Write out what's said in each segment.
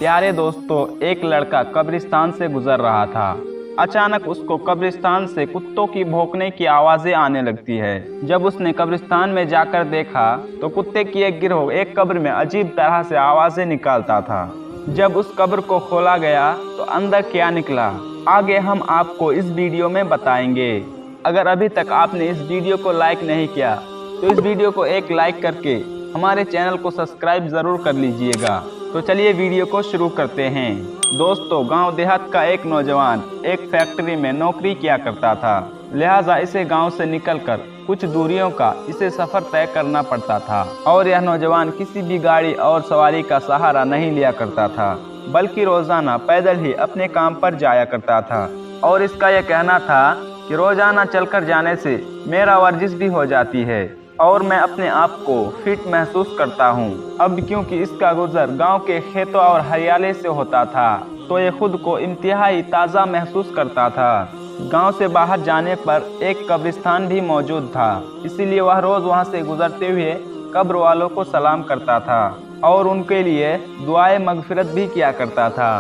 प्यारे दोस्तों, एक लड़का कब्रिस्तान से गुजर रहा था। अचानक उसको कब्रिस्तान से कुत्तों की भौंकने की आवाज़ें आने लगती है। जब उसने कब्रिस्तान में जाकर देखा तो कुत्ते की एक गिरोह एक कब्र में अजीब तरह से आवाज़ें निकालता था। जब उस कब्र को खोला गया तो अंदर क्या निकला, आगे हम आपको इस वीडियो में बताएंगे। अगर अभी तक आपने इस वीडियो को लाइक नहीं किया तो इस वीडियो को एक लाइक करके हमारे चैनल को सब्सक्राइब ज़रूर कर लीजिएगा। तो चलिए वीडियो को शुरू करते हैं। दोस्तों, गांव देहात का एक नौजवान एक फैक्ट्री में नौकरी किया करता था, लिहाजा इसे गांव से निकलकर कुछ दूरियों का इसे सफ़र तय करना पड़ता था। और यह नौजवान किसी भी गाड़ी और सवारी का सहारा नहीं लिया करता था, बल्कि रोज़ाना पैदल ही अपने काम पर जाया करता था। और इसका यह कहना था कि रोज़ाना चलकर जाने से मेरा वर्जिश भी हो जाती है और मैं अपने आप को फिट महसूस करता हूँ। अब क्योंकि इसका गुजर गांव के खेतों और हरियाली से होता था तो ये खुद को इंतहाई ताज़ा महसूस करता था। गांव से बाहर जाने पर एक कब्रिस्तान भी मौजूद था, इसीलिए वह रोज़ वहां से गुजरते हुए कब्र वालों को सलाम करता था और उनके लिए दुआए मगफिरत भी किया करता था।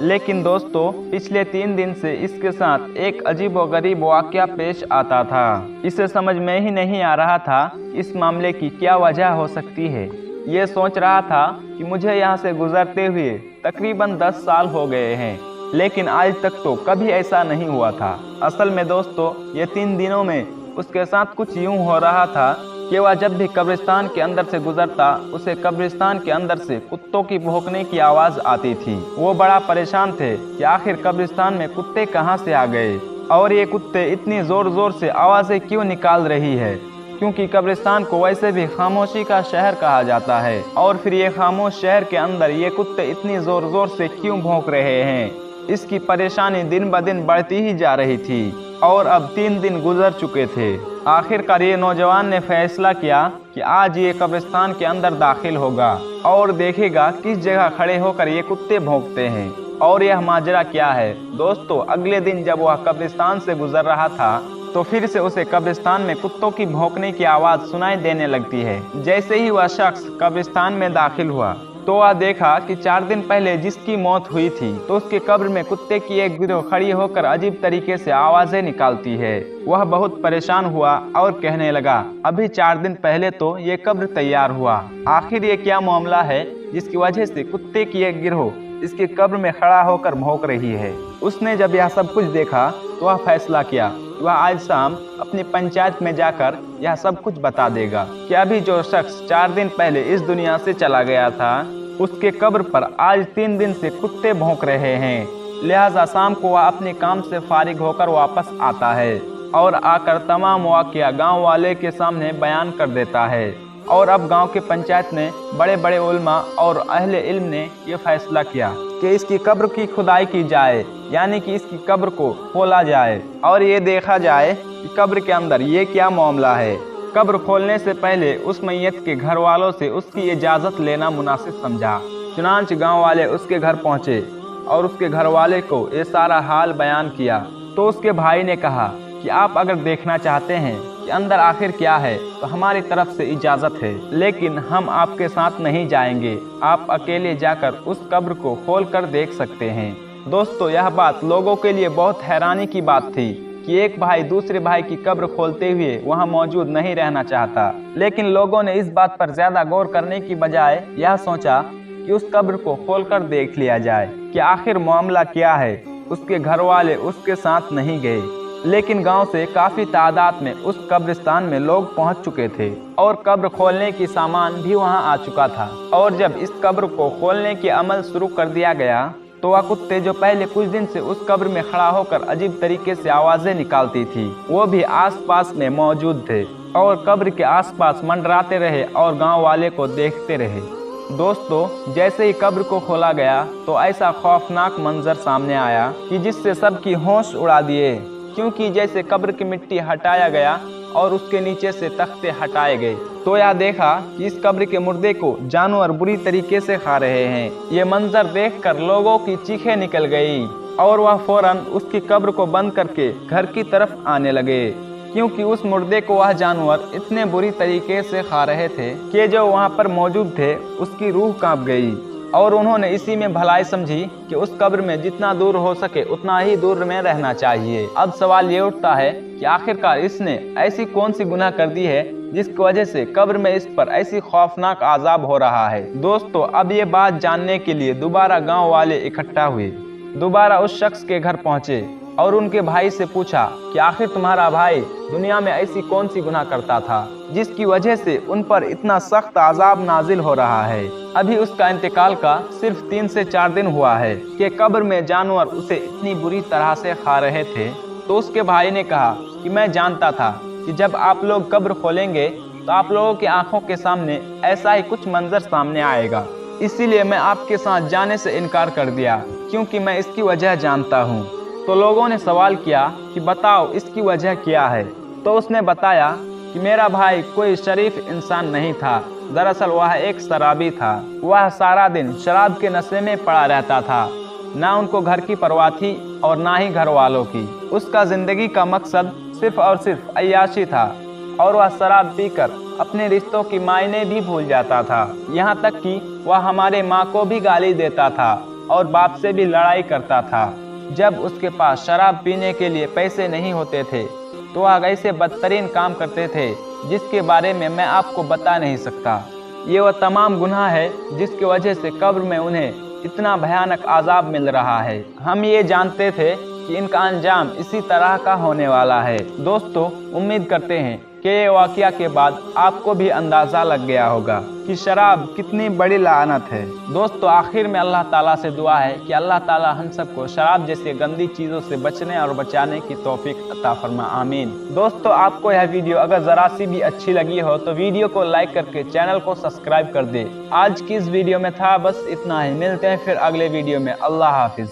लेकिन दोस्तों, पिछले 3 दिन से इसके साथ एक अजीबोगरीब वाक़या पेश आता था। इसे समझ में ही नहीं आ रहा था इस मामले की क्या वजह हो सकती है। ये सोच रहा था कि मुझे यहाँ से गुजरते हुए तकरीबन 10 साल हो गए हैं, लेकिन आज तक तो कभी ऐसा नहीं हुआ था। असल में दोस्तों, ये 3 दिनों में उसके साथ कुछ यूँ हो रहा था कि वह जब भी कब्रिस्तान के अंदर से गुजरता उसे कब्रिस्तान के अंदर से कुत्तों की भौंकने की आवाज़ आती थी। वो बड़ा परेशान थे कि आखिर कब्रिस्तान में कुत्ते कहाँ से आ गए और ये कुत्ते इतनी ज़ोर ज़ोर से आवाज़ें क्यों निकाल रही है, क्योंकि कब्रिस्तान को वैसे भी खामोशी का शहर कहा जाता है। और फिर ये खामोश शहर के अंदर ये कुत्ते इतनी ज़ोर ज़ोर से क्यों भौंक रहे हैं, इसकी परेशानी दिन ब दिन बढ़ती ही जा रही थी। और अब 3 दिन गुजर चुके थे। आखिरकार ये नौजवान ने फैसला किया कि आज ये कब्रिस्तान के अंदर दाखिल होगा और देखेगा किस जगह खड़े होकर ये कुत्ते भौंकते हैं और यह माजरा क्या है। दोस्तों, अगले दिन जब वह कब्रिस्तान से गुजर रहा था तो फिर से उसे कब्रिस्तान में कुत्तों की भौंकने की आवाज़ सुनाई देने लगती है। जैसे ही वह शख्स कब्रिस्तान में दाखिल हुआ तो वह देखा कि 4 दिन पहले जिसकी मौत हुई थी तो उसके कब्र में कुत्ते की एक गिरोह खड़ी होकर अजीब तरीके से आवाज़ें निकालती है। वह बहुत परेशान हुआ और कहने लगा, अभी 4 दिन पहले तो ये कब्र तैयार हुआ, आखिर ये क्या मामला है जिसकी वजह से कुत्ते की एक गिरोह इसके कब्र में खड़ा होकर भौंक रही है। उसने जब यह सब कुछ देखा तो वह फैसला किया कि वह आज शाम अपनी पंचायत में जाकर यह सब कुछ बता देगा कि अभी जो शख्स 4 दिन पहले इस दुनिया से चला गया था उसके कब्र पर आज 3 दिन से कुत्ते भौंक रहे हैं। लिहाजा शाम को वह अपने काम से फारिग होकर वापस आता है और आकर तमाम वाक़या गांव वाले के सामने बयान कर देता है। और अब गांव के पंचायत ने बड़े बड़े उलमा और अहले इल्म ने यह फैसला किया कि इसकी कब्र की खुदाई की जाए, यानी कि इसकी कब्र को खोला जाए और ये देखा जाए कि कब्र के अंदर ये क्या मामला है। कब्र खोलने से पहले उस मैयत के घर वालों से उसकी इजाज़त लेना मुनासिब समझा। चुनांच गांव वाले उसके घर पहुंचे और उसके घर वाले को ये सारा हाल बयान किया। तो उसके भाई ने कहा कि आप अगर देखना चाहते हैं कि अंदर आखिर क्या है तो हमारी तरफ से इजाज़त है, लेकिन हम आपके साथ नहीं जाएंगे। आप अकेले जाकर उस कब्र को खोल कर देख सकते हैं। दोस्तों, यह बात लोगों के लिए बहुत हैरानी की बात थी कि एक भाई दूसरे भाई की कब्र खोलते हुए वहां मौजूद नहीं रहना चाहता। लेकिन लोगों ने इस बात पर ज़्यादा गौर करने की बजाय यह सोचा कि उस कब्र को खोलकर देख लिया जाए कि आखिर मामला क्या है। उसके घर वाले उसके साथ नहीं गए, लेकिन गांव से काफ़ी तादाद में उस कब्रिस्तान में लोग पहुंच चुके थे और कब्र खोलने की सामान भी वहां आ चुका था। और जब इस कब्र को खोलने की अमल शुरू कर दिया गया तो वह कुत्ते जो पहले कुछ दिन से उस कब्र में खड़ा होकर अजीब तरीके से आवाज़ें निकालती थी वो भी आसपास में मौजूद थे और कब्र के आसपास मंडराते रहे और गांव वाले को देखते रहे। दोस्तों, जैसे ही कब्र को खोला गया तो ऐसा खौफनाक मंजर सामने आया कि जिससे सबकी होश उड़ा दिए, क्योंकि जैसे कब्र की मिट्टी हटाया गया और उसके नीचे से तख्ते हटाए गए तो यह देखा कि इस कब्र के मुर्दे को जानवर बुरी तरीके से खा रहे हैं। ये मंजर देखकर लोगों की चीखें निकल गई और वह फौरन उसकी कब्र को बंद करके घर की तरफ आने लगे, क्योंकि उस मुर्दे को वह जानवर इतने बुरी तरीके से खा रहे थे कि जो वहाँ पर मौजूद थे उसकी रूह कांप गई। और उन्होंने इसी में भलाई समझी कि उस कब्र में जितना दूर हो सके उतना ही दूर में रहना चाहिए। अब सवाल ये उठता है कि आखिरकार इसने ऐसी कौन सी गुनाह कर दी है जिसकी वजह से कब्र में इस पर ऐसी खौफनाक आजाब हो रहा है। दोस्तों, अब ये बात जानने के लिए दोबारा गांव वाले इकट्ठा हुए, दोबारा उस शख्स के घर पहुंचे और उनके भाई से पूछा कि आखिर तुम्हारा भाई दुनिया में ऐसी कौन सी गुनाह करता था जिसकी वजह से उन पर इतना सख्त आजाब नाजिल हो रहा है। अभी उसका इंतकाल का सिर्फ 3 से 4 दिन हुआ है कि कब्र में जानवर उसे इतनी बुरी तरह से खा रहे थे। तो उसके भाई ने कहा कि मैं जानता था कि जब आप लोग कब्र खोलेंगे तो आप लोगों की आंखों के सामने ऐसा ही कुछ मंजर सामने आएगा, इसीलिए मैं आपके साथ जाने से इनकार कर दिया क्योंकि मैं इसकी वजह जानता हूँ। तो लोगों ने सवाल किया कि बताओ इसकी वजह क्या है। तो उसने बताया कि मेरा भाई कोई शरीफ इंसान नहीं था, दरअसल वह एक शराबी था। वह सारा दिन शराब के नशे में पड़ा रहता था, ना उनको घर की परवाह थी और ना ही घर वालों की। उसका जिंदगी का मकसद सिर्फ और सिर्फ अय्याशी था और वह शराब पीकर अपने रिश्तों की मायने भी भूल जाता था। यहाँ तक कि वह हमारे माँ को भी गाली देता था और बाप से भी लड़ाई करता था। जब उसके पास शराब पीने के लिए पैसे नहीं होते थे तो वह ऐसे बदतरीन काम करते थे जिसके बारे में मैं आपको बता नहीं सकता। ये वह तमाम गुनाह है जिसकी वजह से कब्र में उन्हें इतना भयानक आजाब मिल रहा है। हम ये जानते थे कि इनका अंजाम इसी तरह का होने वाला है। दोस्तों, उम्मीद करते हैं कि ये वाक़या के बाद आपको भी अंदाज़ा लग गया होगा कि शराब कितनी बड़ी लानत है। दोस्तों, आखिर में अल्लाह ताला से दुआ है कि अल्लाह ताला हम सबको शराब जैसी गंदी चीज़ों से बचने और बचाने की तौफीक अता फरमा, आमीन। दोस्तों, आपको यह वीडियो अगर ज़रा सी भी अच्छी लगी हो तो वीडियो को लाइक करके चैनल को सब्सक्राइब कर दे। आज की इस वीडियो में था बस इतना ही। मिलते हैं फिर अगले वीडियो में। अल्लाह हाफिज़।